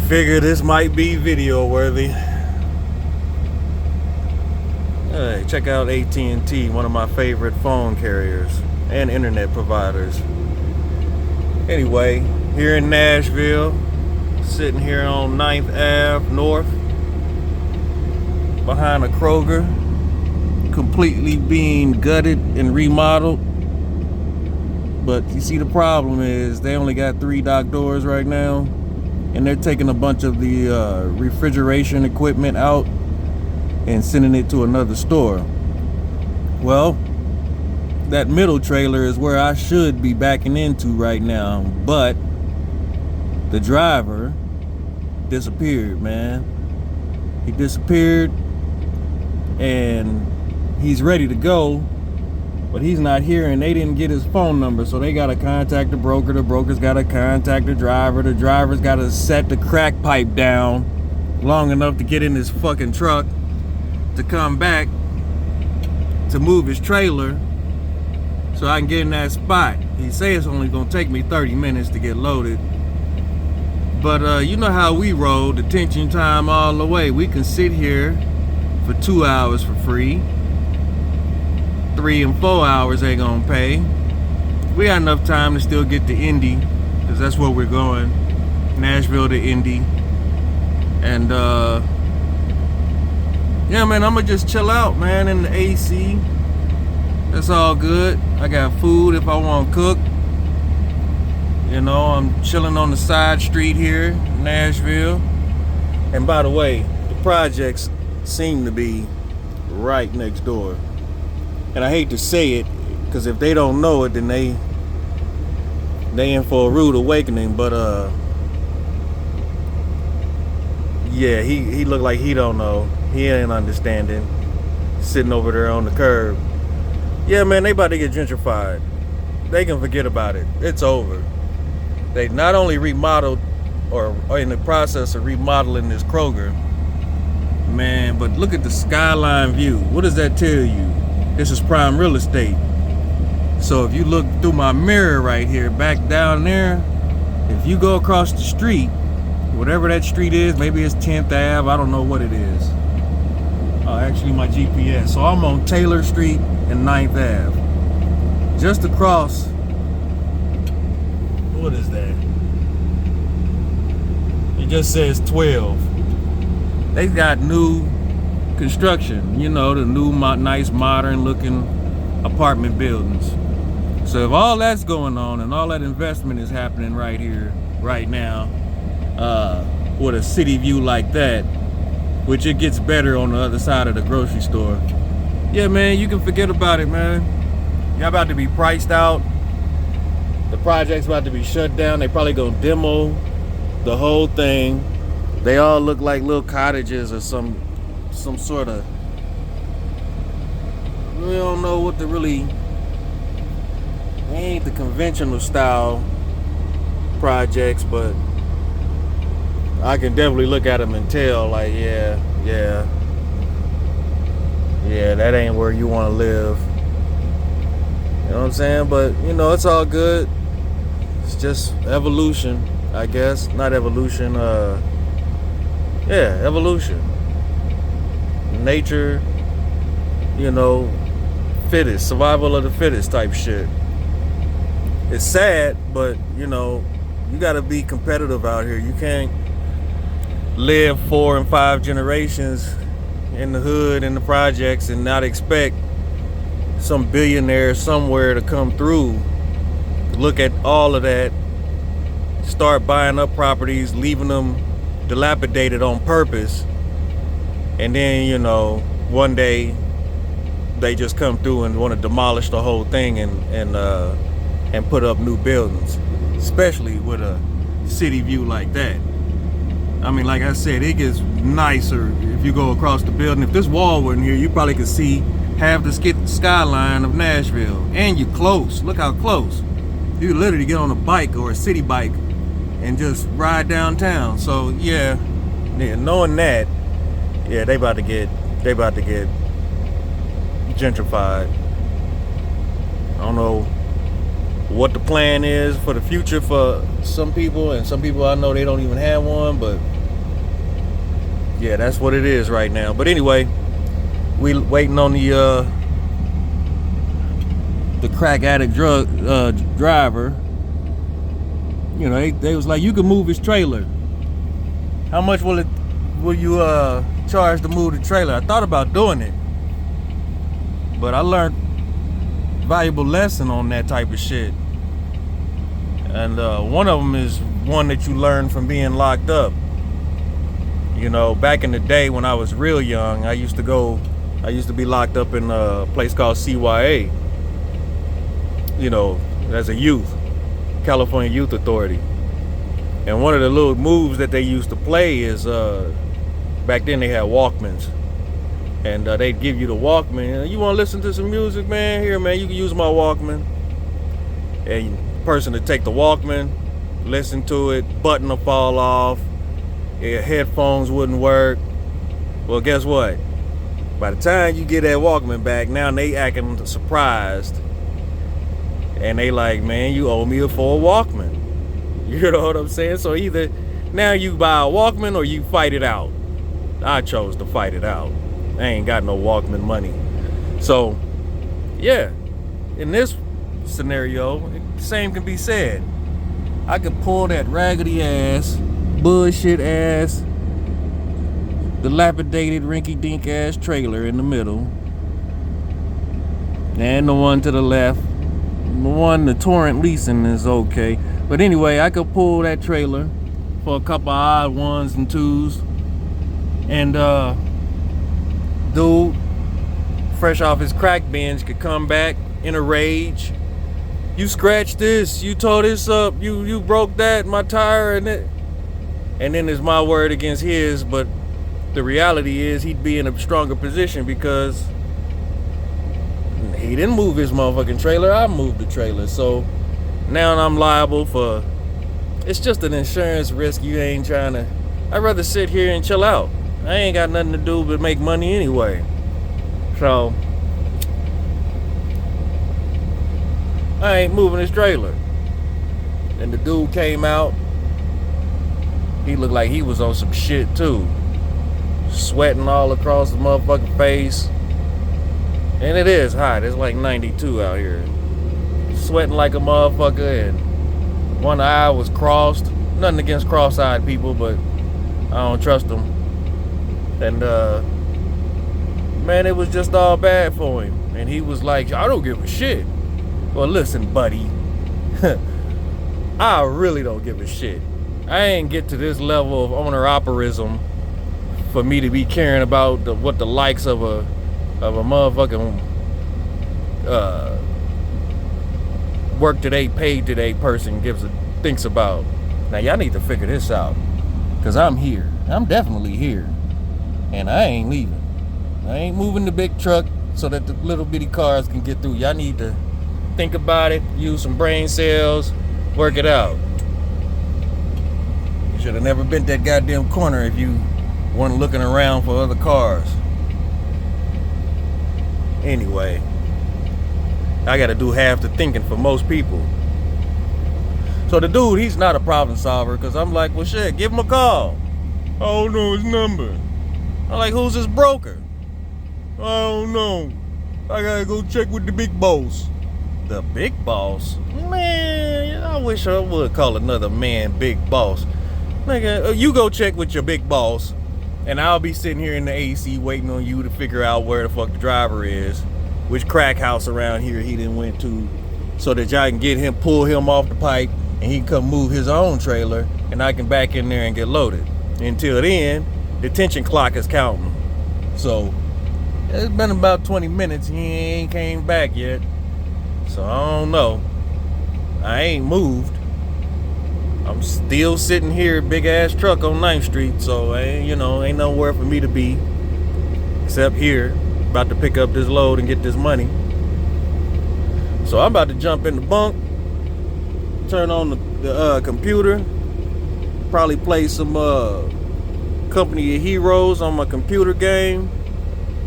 Figure this might be video worthy. Hey, check out AT&T, one of my favorite phone carriers and internet providers. Anyway, here in Nashville, sitting here on 9th Ave North, behind a Kroger, completely being gutted and remodeled. But you see, the problem is they only got 3 dock doors right now, and they're taking a bunch of the refrigeration equipment out and sending it to another store. Well, that middle trailer is where I should be backing into right now, but the driver disappeared, man. He disappeared, and he's ready to go, but he's not here, and they didn't get his phone number, so they gotta contact the broker's gotta contact the driver's gotta set the crack pipe down long enough to get in his fucking truck to come back to move his trailer so I can get in that spot. He says it's only gonna take me 30 minutes to get loaded, but you know how we roll, detention time all the way. We can sit here for 2 hours for free. 3 and 4 hours ain't gonna pay. We got enough time to still get to Indy, because that's where we're going, Nashville to Indy. And yeah, man, I'm gonna just chill out, man, in the AC. That's all good. I got food if I want to cook. You know, I'm chilling on the side street here in Nashville. And by the way, the projects seem to be right next door. And I hate to say it, because if they don't know it, then they in for a rude awakening. But yeah, he looked like he don't know. He ain't understanding. Sitting over there on the curb. Yeah, man, they about to get gentrified. They can forget about it. It's over. They not only remodeled, or are in the process of remodeling this Kroger, man, but look at the skyline view. What does that tell you? This is prime real estate. So if you look through my mirror right here, back down there, if you go across the street, whatever that street is, maybe it's 10th Ave, I don't know what it is. Actually my GPS. So I'm on Taylor Street and 9th Ave. Just across, what is that? It just says 12. They got new construction, you know, the new nice modern looking apartment buildings. So if all that's going on and all that investment is happening right here, right now, with a city view like that, which it gets better on the other side of the grocery store, yeah, man, you can forget about it, man. Y'all about to be priced out. The project's about to be shut down. They probably gonna demo the whole thing. They all look like little cottages or some sort of, we don't know what the really, ain't the conventional style projects, but I can definitely look at them and tell, like, yeah, that ain't where you want to live. You know what I'm saying? But, you know, it's all good. It's just evolution, I guess. Not evolution, yeah, evolution. Nature, you know, fittest, survival of the fittest type shit. It's sad, but, you know, you gotta be competitive out here. You can't live 4 and 5 generations in the hood, in the projects, and not expect some billionaire somewhere to come through, look at all of that, start buying up properties, leaving them dilapidated on purpose, and then, you know, one day they just come through and want to demolish the whole thing and put up new buildings, especially with a city view like that. I mean, like I said, it gets nicer if you go across the building. If this wall wasn't here, you probably could see half the skyline of Nashville, and you're close. Look how close. You could literally get on a bike or a city bike and just ride downtown. So yeah, knowing that, yeah, they about to get gentrified. I don't know what the plan is for the future for some people, and some people I know they don't even have one, but yeah, that's what it is right now. But anyway, we waiting on the crack addict driver. You know, they was like, you can move his trailer. How much will you charge to move the trailer? I thought about doing it, but I learned valuable lesson on that type of shit. And one of them is one that you learn from being locked up. You know, back in the day when I was real young, I used to be locked up in a place called CYA. You know, as a youth, California Youth Authority. And one of the little moves that they used to play is, back then they had Walkmans. And they'd give you the Walkman. You want to listen to some music, man? Here, man, you can use my Walkman. And the person to take the Walkman, listen to it, button will fall off, your headphones wouldn't work. Well, guess what? By the time you get that Walkman back, now they acting surprised. And they like, man, you owe me for a Walkman. You know what I'm saying? So either now you buy a Walkman or you fight it out. I chose to fight it out. I ain't got no Walkman money. So, yeah, in this scenario, the same can be said. I could pull that raggedy ass, bullshit ass, dilapidated, rinky-dink ass trailer in the middle, and the one to the left. The torrent leasing is okay. But anyway, I could pull that trailer for a couple of odd ones and twos. And dude, fresh off his crack binge, could come back in a rage. You scratched this, you tore this up, you broke that, my tire and it. And then it's my word against his, but the reality is he'd be in a stronger position because he didn't move his motherfucking trailer, I moved the trailer. So now I'm liable for, it's just an insurance risk you ain't trying to, I'd rather sit here and chill out. I ain't got nothing to do but make money anyway. So I ain't moving his trailer. And the dude came out, he looked like he was on some shit too. Sweating all across the motherfucking face. And it is hot, it's like 92 out here. Sweating like a motherfucker, and one eye was crossed. Nothing against cross-eyed people, but I don't trust them. And man, it was just all bad for him. And he was like, I don't give a shit. Well, listen, buddy, I really don't give a shit. I ain't get to this level of owner-operism for me to be caring about what the likes of a motherfucking work today, paid today person thinks about. Now y'all need to figure this out, cause I'm here. I'm definitely here, and I ain't leaving. I ain't moving the big truck so that the little bitty cars can get through. Y'all need to think about it, use some brain cells, work it out. You should have never bent that goddamn corner if you weren't looking around for other cars. Anyway, I gotta do half the thinking for most people. So the dude, he's not a problem solver, because I'm like, well shit, give him a call. I don't know his number. I'm like, who's his broker? I don't know. I gotta go check with the big boss. The big boss? Man, I wish I would call another man big boss. Nigga, you go check with your big boss, and I'll be sitting here in the AC waiting on you to figure out where the fuck the driver is, which crack house around here he done went to, so that y'all can get him, pull him off the pipe, and he can come move his own trailer, and I can back in there and get loaded. Until then, the detention clock is counting. So it's been about 20 minutes. He ain't came back yet. So I don't know. I ain't moved. I'm still sitting here, big ass truck on 9th Street. So ain't nowhere for me to be except here, about to pick up this load and get this money. So I'm about to jump in the bunk, turn on the computer, probably play some Company of Heroes on my computer game,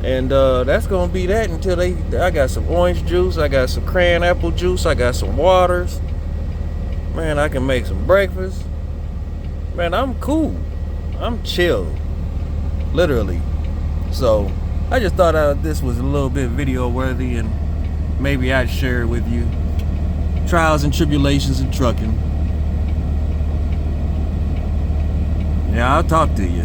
And that's gonna be that until I got some orange juice, I got some cran apple juice, I got some waters. Man, I can make some breakfast. Man, I'm cool. I'm chill. Literally. So I just thought this was a little bit video worthy, and maybe I'd share it with you. Trials and tribulations in trucking. Yeah, I'll talk to you.